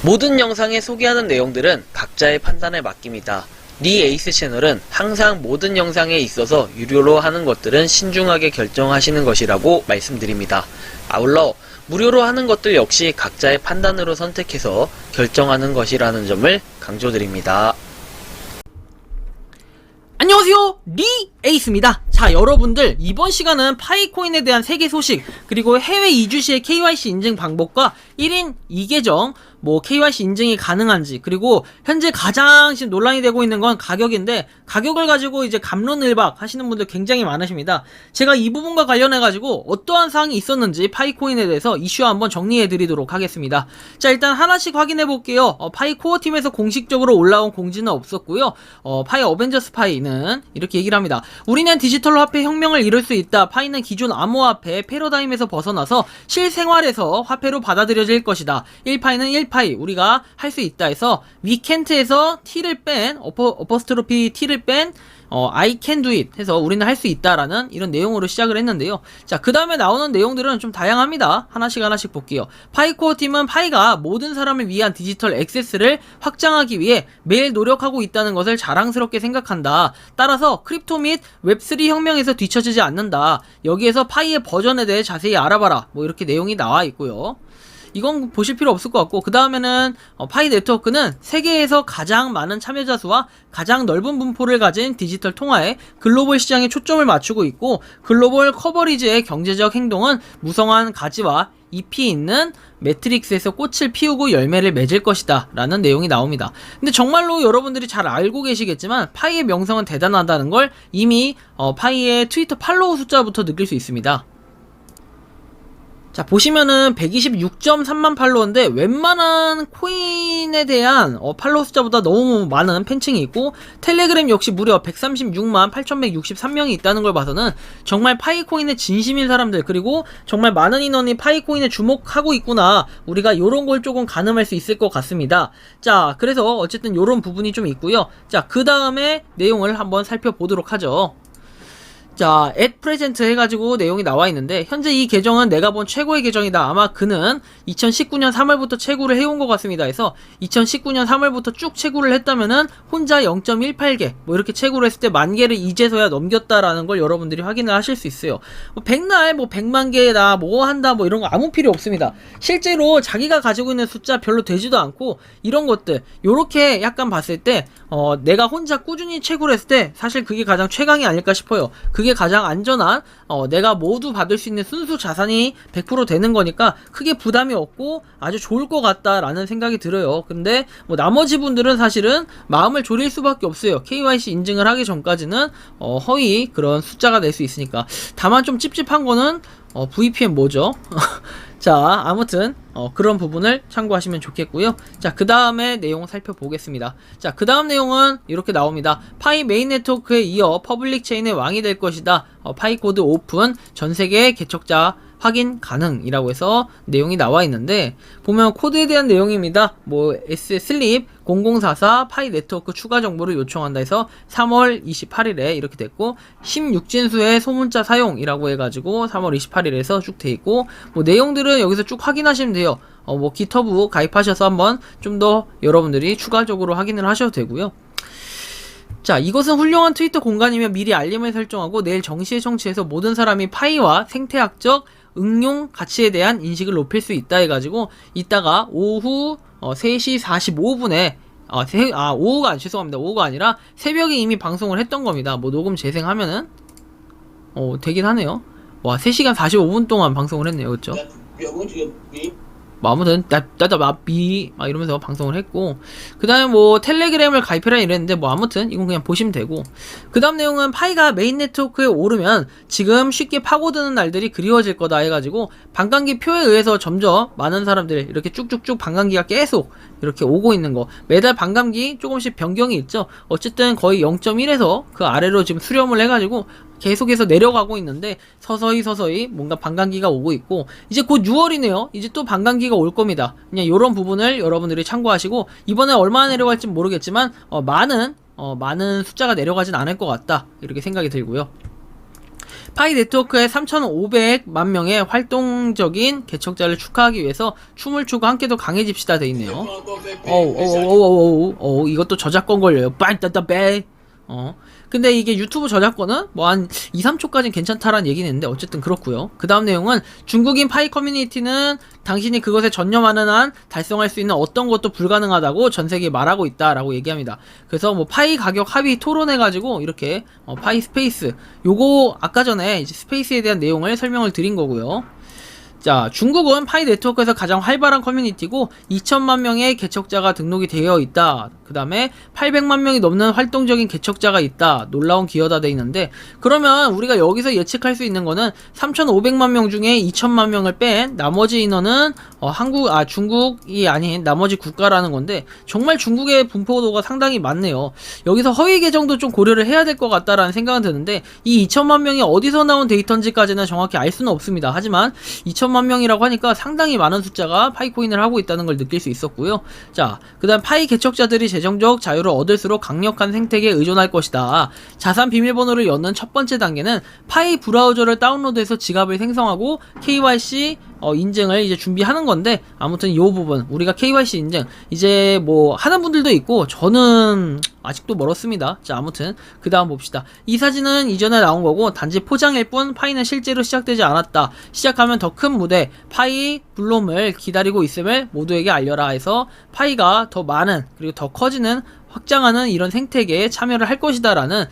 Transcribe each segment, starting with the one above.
모든 영상에 소개하는 내용들은 각자의 판단에 맡깁니다. 니 에이스 채널은 항상 모든 영상에 있어서 유료로 하는 것들은 신중하게 결정하시는 것이라고 말씀드립니다. 아울러 무료로 하는 것들 역시 각자의 판단으로 선택해서 결정하는 것이라는 점을 강조드립니다. 안녕하세요, 리 에이스입니다. 자, 여러분들 이번 시간은 파이코인에 대한 세계 소식, 그리고 해외 이주 시의 KYC 인증 방법과 1인 2계정 KYC 인증이 가능한지, 그리고 현재 가장 지금 논란이 되고 있는 건 가격인데, 가격을 가지고 이제 갑론을박 하시는 분들 굉장히 많으십니다. 제가 이 부분과 관련해 가지고 어떠한 사항이 있었는지 파이코인에 대해서 이슈 한번 정리해 드리도록 하겠습니다. 자, 일단 하나씩 확인해 볼게요. 파이코어 팀에서 공식적으로 올라온 공지는 없었고요. 파이 어벤져스 파이는 이렇게 얘기를 합니다. 우리는 디지털 화폐 혁명을 이룰 수 있다. 파이는 기존 암호화폐 패러다임에서 벗어나서 실생활에서 화폐로 받아들여질 것이다. 1파이는 1파이 우리가 할 수 있다 해서 위켄트에서 T를 뺀 어퍼스트로피 T를 뺀 I can do it 해서 우리는 할 수 있다라는 이런 내용으로 시작을 했는데요. 자, 그 다음에 나오는 내용들은 좀 다양합니다. 하나씩 볼게요. 파이코어 팀은 파이가 모든 사람을 위한 디지털 액세스를 확장하기 위해 매일 노력하고 있다는 것을 자랑스럽게 생각한다. 따라서 크립토 및 웹3 혁명에서 뒤처지지 않는다. 여기에서 파이의 버전에 대해 자세히 알아봐라. 이렇게 내용이 나와 있고요. 이건 보실 필요 없을 것 같고, 그 다음에는 파이 네트워크는 세계에서 가장 많은 참여자 수와 가장 넓은 분포를 가진 디지털 통화에 글로벌 시장에 초점을 맞추고 있고, 글로벌 커버리지의 경제적 행동은 무성한 가지와 잎이 있는 매트릭스에서 꽃을 피우고 열매를 맺을 것이다 라는 내용이 나옵니다. 근데 정말로 여러분들이 잘 알고 계시겠지만 파이의 명성은 대단하다는 걸 이미 파이의 트위터 팔로우 숫자부터 느낄 수 있습니다. 자, 보시면은 126.3만 팔로워인데 웬만한 코인에 대한 팔로워 숫자보다 너무 많은 팬층이 있고, 텔레그램 역시 무려 136만 8163명이 있다는 걸 봐서는 정말 파이코인의 진심인 사람들, 그리고 정말 많은 인원이 파이코인에 주목하고 있구나, 우리가 요런 걸 조금 가늠할 수 있을 것 같습니다. 자, 그래서 어쨌든 요런 부분이 좀 있고요. 자, 그 다음에 내용을 한번 살펴보도록 하죠. 자, at present 해가지고 내용이 나와 있는데, 현재 이 계정은 내가 본 최고의 계정이다. 아마 그는 2019년 3월부터 채굴을 해온 것 같습니다. 해서 2019년 3월부터 쭉 채굴을 했다면은 혼자 0.18개 이렇게 채굴을 했을 때 10,000개를 이제서야 넘겼다라는 걸 여러분들이 확인을 하실 수 있어요. 백날 100만 개다 한다 이런 거 아무 필요 없습니다. 실제로 자기가 가지고 있는 숫자 별로 되지도 않고, 이런 것들 요렇게 약간 봤을 때 내가 혼자 꾸준히 채굴을 했을 때 사실 그게 가장 최강이 아닐까 싶어요. 그게 가장 안전한, 내가 모두 받을 수 있는 순수 자산이 100% 되는 거니까 크게 부담이 없고 아주 좋을 것 같다라는 생각이 들어요. 근데 나머지 분들은 사실은 마음을 졸일 수밖에 없어요. KYC 인증을 하기 전까지는 허위 그런 숫자가 될 수 있으니까. 다만 좀 찝찝한 거는 VPN 뭐죠? 자, 아무튼 그런 부분을 참고하시면 좋겠고요. 자, 그 다음에 내용 살펴보겠습니다. 자, 그 다음 내용은 이렇게 나옵니다. 파이 메인 네트워크에 이어 퍼블릭 체인의 왕이 될 것이다. 파이 코드 오픈, 전세계 개척자 확인 가능이라고 해서 내용이 나와 있는데, 보면 코드에 대한 내용입니다. 슬립 0044 파이 네트워크 추가 정보를 요청한다 해서 3월 28일에 이렇게 됐고, 16진수의 소문자 사용이라고 해가지고 3월 28일에서 쭉 돼 있고, 내용들은 여기서 쭉 확인하시면 돼요. 기터브 가입하셔서 한번 좀 더 여러분들이 추가적으로 확인을 하셔도 되고요. 자, 이것은 훌륭한 트위터 공간이며 미리 알림을 설정하고 내일 정시에 청취해서 모든 사람이 파이와 생태학적 응용 가치에 대한 인식을 높일 수 있다 해가지고, 이따가 오후 3시 45분에 오후가 아니라 새벽에 이미 방송을 했던 겁니다. 녹음 재생하면은 되긴 하네요. 와, 3시간 45분 동안 방송을 했네요. 그쵸? 아무튼 나다마비 이러면서 방송을 했고, 그 다음에 텔레그램을 가입해라 이랬는데 아무튼 이건 그냥 보시면 되고, 그 다음 내용은 파이가 메인 네트워크에 오르면 지금 쉽게 파고드는 날들이 그리워질 거다 해가지고, 반감기 표에 의해서 점점 많은 사람들 이렇게 쭉쭉쭉 반감기가 계속 이렇게 오고 있는 거, 매달 반감기 조금씩 변경이 있죠. 어쨌든 거의 0.1에서 그 아래로 지금 수렴을 해가지고 계속해서 내려가고 있는데, 서서히 뭔가 반감기가 오고 있고, 이제 곧 6월이네요. 이제 또 반감기가 올 겁니다. 그냥 요런 부분을 여러분들이 참고하시고, 이번에 얼마나 내려갈지 모르겠지만 많은 숫자가 내려가진 않을 것 같다 이렇게 생각이 들고요. 파이 네트워크의 3,500만 명의 활동적인 개척자를 축하하기 위해서 춤을 추고 함께 더 강해집시다 돼 있네요. 이것도 저작권 걸려요. 빠이따따빼. 근데 이게 유튜브 저작권은 뭐 한 2, 3초까지는 괜찮다라는 얘기는 있는데 어쨌든 그렇고요. 그 다음 내용은 중국인 파이 커뮤니티는 당신이 그것에 전념하는 한 달성할 수 있는 어떤 것도 불가능하다고 전 세계에 말하고 있다라고 얘기합니다. 그래서 뭐 파이 가격 합의 토론해가지고 이렇게 파이 스페이스 요거 아까 전에 이제 스페이스에 대한 내용을 설명을 드린 거고요. 자, 중국은 파이 네트워크에서 가장 활발한 커뮤니티고 2천만 명의 개척자가 등록이 되어 있다. 그 다음에 800만 명이 넘는 활동적인 개척자가 있다. 놀라운 기여다 돼 있는데, 그러면 우리가 여기서 예측할 수 있는 거는 3,500만 명 중에 2천만 명을 뺀 나머지 인원은 중국이 아닌 나머지 국가라는 건데, 정말 중국의 분포도가 상당히 많네요. 여기서 허위 계정도 좀 고려를 해야 될 것 같다라는 생각은 드는데, 이 2천만 명이 어디서 나온 데이터인지까지는 정확히 알 수는 없습니다. 하지만 2천만 명이라고 하니까 상당히 많은 숫자가 파이코인을 하고 있다는 걸 느낄 수 있었고요. 자, 그 다음 파이 개척자들이 재정적 자유를 얻을수록 강력한 생태계에 의존할 것이다. 자산 비밀번호를 여는 첫 번째 단계는 파이 브라우저를 다운로드해서 지갑을 생성하고 KYC 인증을 이제 준비하는 건데, 아무튼 요 부분 우리가 KYC 인증 이제 뭐 하는 분들도 있고 저는 아직도 멀었습니다. 자, 아무튼 그 다음 봅시다. 이 사진은 이전에 나온 거고 단지 포장일 뿐 파이는 실제로 시작되지 않았다. 시작하면 더 큰 무대 파이 블롬을 기다리고 있음을 모두에게 알려라 해서 파이가 더 많은 그리고 더 커지는 확장하는 이런 생태계에 참여를 할 것이다 라는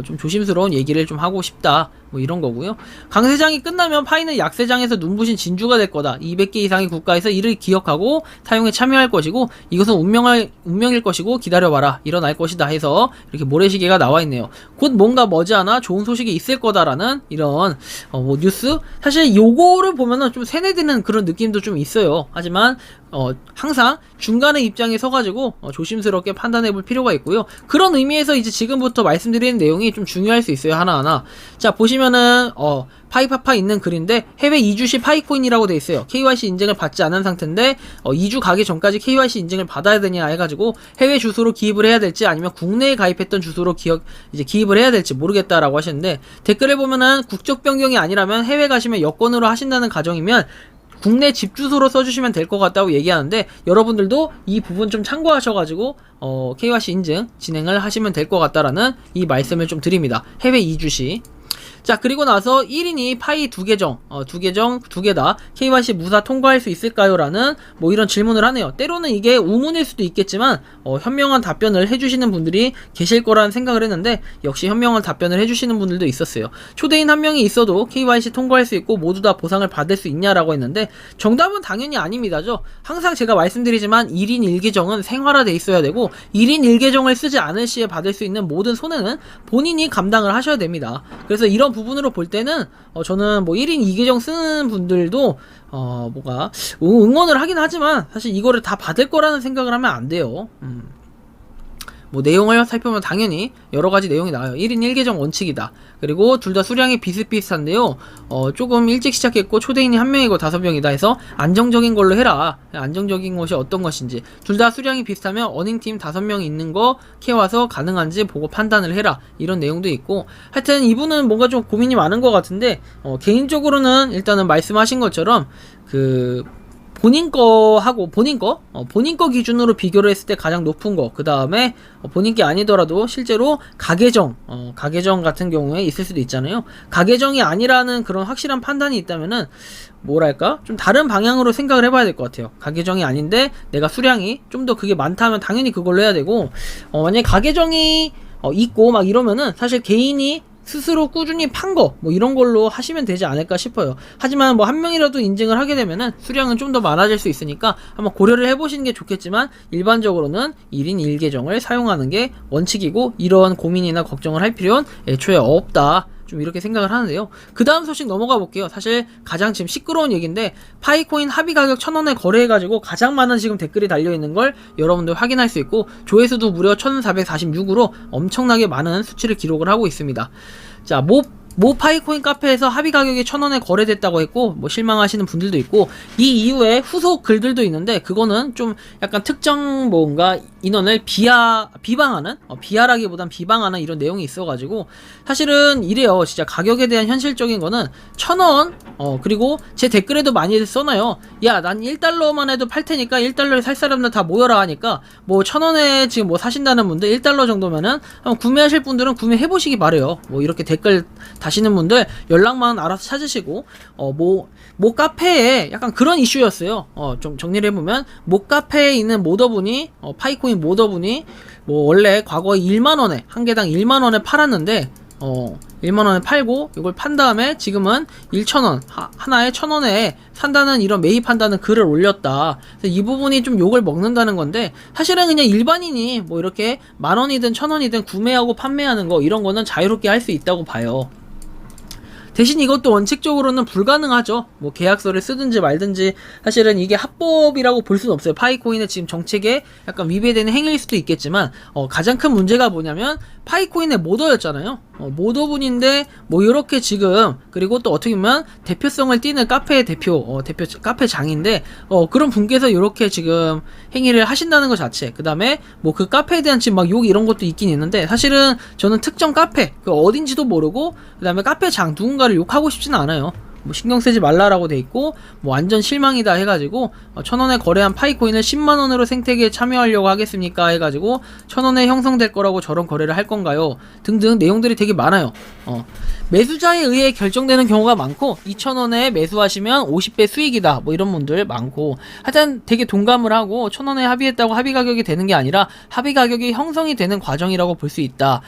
좀 조심스러운 얘기를 좀 하고 싶다, 뭐 이런 거고요. 강세장이 끝나면 파이는 약세장에서 눈부신 진주가 될 거다. 200개 이상의 국가에서 이를 기억하고 사용에 참여할 것이고 이것은 운명일 것이고 기다려봐라, 일어날 것이다 해서 이렇게 모래시계가 나와 있네요. 곧 뭔가 머지않아 좋은 소식이 있을 거다라는 이런 뭐 뉴스. 사실 요거를 보면은 좀 세뇌되는 그런 느낌도 좀 있어요. 하지만 항상 중간의 입장에 서가지고 조심스럽게 판단해 볼 필요가 있고요. 그런 의미에서 이제 지금부터 말씀드리는 내용이 좀 중요할 수 있어요. 하나하나. 자, 보시면은 파이파파 있는 글인데 해외 이주 시 파이코인이라고 돼 있어요. KYC 인증을 받지 않은 상태인데 이주 가기 전까지 KYC 인증을 받아야 되냐 해가지고 해외 주소로 기입을 해야 될지 아니면 국내에 가입했던 주소로 기입을 해야 될지 모르겠다라고 하시는데, 댓글에 보면은 국적 변경이 아니라면 해외 가시면 여권으로 하신다는 가정이면 국내 집 주소로 써주시면 될 것 같다고 얘기하는데, 여러분들도 이 부분 좀 참고하셔가지고 KYC 인증 진행을 하시면 될 것 같다라는 이 말씀을 좀 드립니다. 해외 이주 시. 자, 그리고 나서 1인이 파이 두 계정 두 개 다 KYC 무사 통과할 수 있을까요? 라는 뭐 이런 질문을 하네요. 때로는 이게 우문일 수도 있겠지만 현명한 답변을 해주시는 분들이 계실 거라는 생각을 했는데, 역시 현명한 답변을 해주시는 분들도 있었어요. 초대인 한 명이 있어도 KYC 통과할 수 있고 모두 다 보상을 받을 수 있냐라고 했는데, 정답은 당연히 아닙니다죠. 항상 제가 말씀드리지만 1인 1계정은 생활화돼 있어야 되고 1인 1계정을 쓰지 않을 시에 받을 수 있는 모든 손해는 본인이 감당을 하셔야 됩니다. 그래서 이런 부분으로 볼 때는 저는 뭐 1인 2계정 쓰는 분들도 응원을 하긴 하지만 사실 이거를 다 받을 거라는 생각을 하면 안 돼요. 뭐 내용을 살펴보면 당연히 여러가지 내용이 나와요. 1인 1계정 원칙이다. 그리고 둘 다 수량이 비슷비슷한데요. 조금 일찍 시작했고 초대인이 1명이고 5명이다 해서 안정적인 걸로 해라. 안정적인 것이 어떤 것인지. 둘 다 수량이 비슷하면 어닝팀 5명 있는 거 캐와서 가능한지 보고 판단을 해라. 이런 내용도 있고, 하여튼 이분은 뭔가 좀 고민이 많은 것 같은데, 개인적으로는 일단은 말씀하신 것처럼 본인 거 기준으로 비교를 했을 때 가장 높은 거, 그 다음에 본인 게 아니더라도 실제로 가계정 같은 경우에 있을 수도 있잖아요. 가계정이 아니라는 그런 확실한 판단이 있다면은 뭐랄까 좀 다른 방향으로 생각을 해봐야 될 것 같아요. 가계정이 아닌데 내가 수량이 좀 더 그게 많다면 당연히 그걸로 해야 되고, 만약에 가계정이 있고 막 이러면은 사실 개인이 스스로 꾸준히 판 거, 뭐 이런 걸로 하시면 되지 않을까 싶어요. 하지만 뭐 한 명이라도 인증을 하게 되면은 수량은 좀 더 많아질 수 있으니까 한번 고려를 해보시는 게 좋겠지만, 일반적으로는 1인 1계정을 사용하는 게 원칙이고 이런 고민이나 걱정을 할 필요는 애초에 없다. 좀 이렇게 생각을 하는데요. 그 다음 소식 넘어가 볼게요. 사실 가장 지금 시끄러운 얘기인데, 파이코인 합의 가격 1,000원에 거래해가지고 가장 많은 지금 댓글이 달려있는 걸 여러분들 확인할 수 있고, 조회수도 무려 1,446으로 엄청나게 많은 수치를 기록을 하고 있습니다. 자, 모 파이코인 카페에서 합의 가격이 1,000원에 거래됐다고 했고, 뭐 실망하시는 분들도 있고, 이 이후에 후속 글들도 있는데 그거는 좀 약간 특정 뭔가 인원을 비하라기보단 비방하는 이런 내용이 있어가지고 사실은 이래요. 진짜 가격에 대한 현실적인 거는 1,000원 그리고 제 댓글에도 많이 써놔요. 야, 난 1달러만 해도 팔 테니까 1달러에 살 사람들 다 모여라 하니까 뭐 1,000원에 지금 뭐 사신다는 분들 1달러 정도면은 구매하실 분들은 구매해보시기 바래요. 뭐 이렇게 댓글 다시는 분들 연락만 알아서 찾으시고 모 카페에 약간 그런 이슈였어요. 좀 정리를 해보면 모 카페에 있는 모더분이 파이코인 모더분이 뭐 원래 과거에 1만원에 한 개당 1만원에 팔았는데 1만원에 팔고 이걸 판 다음에 지금은 1,000원 하나에 1,000원에 산다는 이런 매입한다는 글을 올렸다. 그래서 이 부분이 좀 욕을 먹는다는 건데 사실은 그냥 일반인이 뭐 이렇게 10,000원이든 1,000원이든 구매하고 판매하는 거 이런 거는 자유롭게 할 수 있다고 봐요. 대신 이것도 원칙적으로는 불가능하죠. 뭐 계약서를 쓰든지 말든지 사실은 이게 합법이라고 볼 수는 없어요. 파이코인의 지금 정책에 약간 위배되는 행위일 수도 있겠지만 가장 큰 문제가 뭐냐면 파이코인의 모더였잖아요. 모더분인데 뭐 이렇게 지금 그리고 또 어떻게 보면 대표성을 띠는 카페의 대표 카페장인데 그런 분께서 이렇게 지금 행위를 하신다는 것 자체 그 다음에 뭐 그 카페에 대한 지금 막 욕 이런 것도 있긴 있는데 사실은 저는 특정 카페 그 어딘지도 모르고 그 다음에 카페장 누군가를 욕하고 싶지는 않아요. 뭐 신경 쓰지 말라라고 돼 있고 뭐 완전 실망이다 해가지고 1,000원에 거래한 파이코인을 10만원으로 생태계에 참여하려고 하겠습니까 해가지고 1,000원에 형성될 거라고 저런 거래를 할 건가요 등등 내용들이 되게 많아요. 매수자에 의해 결정되는 경우가 많고 2,000원에 매수하시면 50배 수익이다 뭐 이런 분들 많고 하여튼 되게 동감을 하고 1,000원에 합의했다고 합의 가격이 되는 게 아니라 합의 가격이 형성이 되는 과정이라고 볼 수 있다.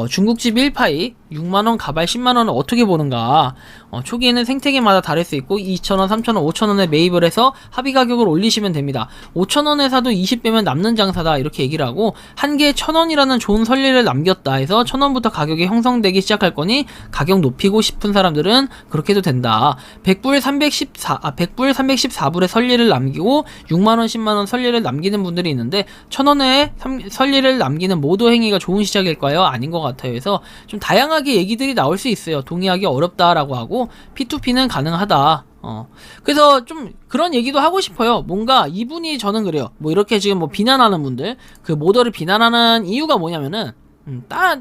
중국집 1파이 6만원 가발 10만원을 어떻게 보는가. 초기에는 생태계마다 다를 수 있고 2,000원, 3,000원, 5,000원에 매입을 해서 합의 가격을 올리시면 됩니다. 5,000원에 사도 20배면 남는 장사다 이렇게 얘기를 하고 한 개에 1,000원이라는 좋은 선리를 남겼다 해서 1,000원부터 가격이 형성되기 시작할 거니 가격 높이고 싶은 사람들은 그렇게 해도 된다. 100불 314불의 선리를 남기고 6만원, 10만원 선리를 남기는 분들이 있는데 1,000원에 선리를 남기는 모도 행위가 좋은 시작일까요? 아닌 것 같아요. 그래서 좀 다양하게 얘기들이 나올 수 있어요. 동의하기 어렵다라고 하고 P2P는 가능하다. 그래서 좀 그런 얘기도 하고 싶어요. 뭔가 이분이 저는 그래요. 뭐 이렇게 지금 뭐 비난하는 분들 그 모더를 비난하는 이유가 뭐냐면은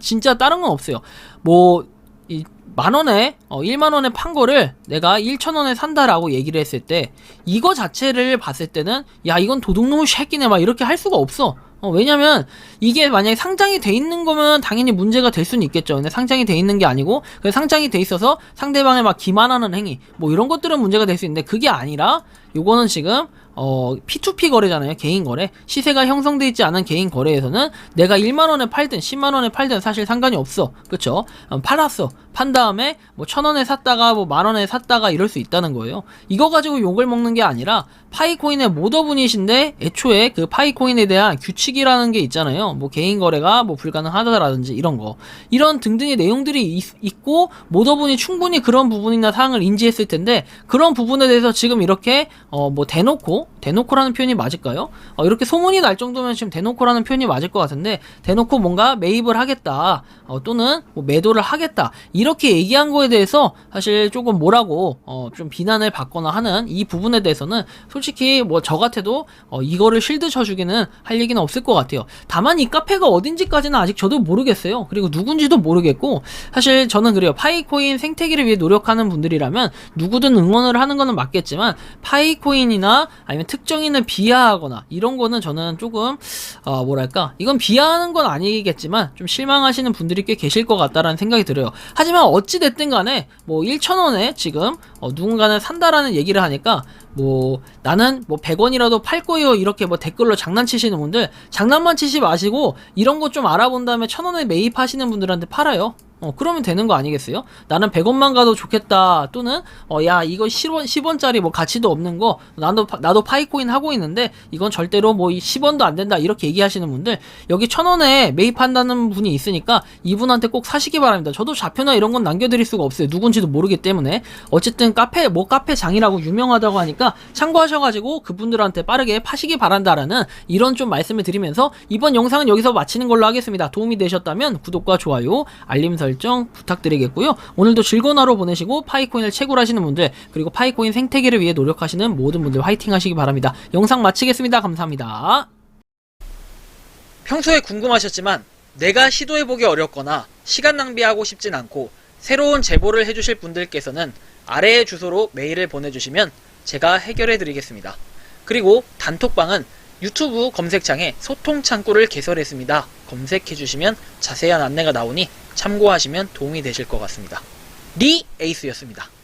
진짜 다른 건 없어요. 뭐 이 만원에 1만원에 판 거를 내가 1,000원에 산다라고 얘기를 했을 때 이거 자체를 봤을 때는 야 이건 도둑놈의 새끼네 막 이렇게 할 수가 없어. 왜냐면 이게 만약에 상장이 돼 있는 거면 당연히 문제가 될 수는 있겠죠. 근데 상장이 돼 있는 게 아니고 그 상장이 돼 있어서 상대방을 막 기만하는 행위 뭐 이런 것들은 문제가 될 수 있는데 그게 아니라 요거는 지금 P2P 거래잖아요. 개인 거래. 시세가 형성돼 있지 않은 개인 거래에서는 내가 1만원에 팔든 10만원에 팔든 사실 상관이 없어. 그쵸? 팔았어. 판 다음에 뭐 1,000원에 샀다가 뭐 만원에 샀다가 이럴 수 있다는 거예요. 이거 가지고 욕을 먹는 게 아니라 파이코인의 모더분이신데 애초에 그 파이코인에 대한 규칙이라는 게 있잖아요. 뭐 개인 거래가 뭐 불가능하다라든지 이런 거. 이런 등등의 내용들이 있고 모더분이 충분히 그런 부분이나 사항을 인지했을 텐데 그런 부분에 대해서 지금 이렇게 뭐 대놓고라는 표현이 맞을까요? 이렇게 소문이 날 정도면 지금 대놓고라는 표현이 맞을 것 같은데 대놓고 뭔가 매입을 하겠다 또는 뭐 매도를 하겠다 이렇게 얘기한 거에 대해서 사실 조금 뭐라고 좀 비난을 받거나 하는 이 부분에 대해서는 솔직히 뭐 저 같아도 이거를 실드 쳐주기는 할 얘기는 없을 것 같아요. 다만 이 카페가 어딘지까지는 아직 저도 모르겠어요. 그리고 누군지도 모르겠고 사실 저는 그래요. 파이코인 생태계를 위해 노력하는 분들이라면 누구든 응원을 하는 거는 맞겠지만 파이코인이나 아니면 특정인을 비하하거나 이런 거는 저는 조금 뭐랄까 이건 비하하는 건 아니겠지만 좀 실망하시는 분들이 꽤 계실 것 같다라는 생각이 들어요. 하지만 어찌됐든 간에 뭐 1,000원에 지금 누군가는 산다라는 얘기를 하니까 뭐 나는 뭐 100원이라도 팔 거예요 이렇게 뭐 댓글로 장난치시는 분들 장난만 치지 마시고 이런 거 좀 알아본 다음에 1,000원에 매입하시는 분들한테 팔아요. 그러면 되는 거 아니겠어요? 나는 100원만 가도 좋겠다. 또는, 야, 이거 10원짜리 뭐 가치도 없는 거, 나도 파이코인 하고 있는데, 이건 절대로 뭐 10원도 안 된다. 이렇게 얘기하시는 분들, 여기 1,000원에 매입한다는 분이 있으니까, 이분한테 꼭 사시기 바랍니다. 저도 좌표나 이런 건 남겨드릴 수가 없어요. 누군지도 모르기 때문에. 어쨌든 카페장이라고 유명하다고 하니까, 참고하셔가지고, 그분들한테 빠르게 파시기 바란다라는, 이런 좀 말씀을 드리면서, 이번 영상은 여기서 마치는 걸로 하겠습니다. 도움이 되셨다면, 구독과 좋아요, 알림 설정 부탁드리겠고요. 오늘도 즐거운 하루 보내시고 파이코인을 채굴 하시는 분들 그리고 파이코인 생태계를 위해 노력하시는 모든 분들 화이팅 하시기 바랍니다. 영상 마치겠습니다. 감사합니다. 평소에 궁금하셨지만 내가 시도해보기 어렵거나 시간 낭비하고 싶진 않고 새로운 제보를 해주실 분들께서는 아래의 주소로 메일을 보내주시면 제가 해결해드리겠습니다. 그리고 단톡방은 유튜브 검색창에 소통 창구를 개설했습니다. 검색해주시면 자세한 안내가 나오니 참고하시면 도움이 되실 것 같습니다. 리 에이스였습니다.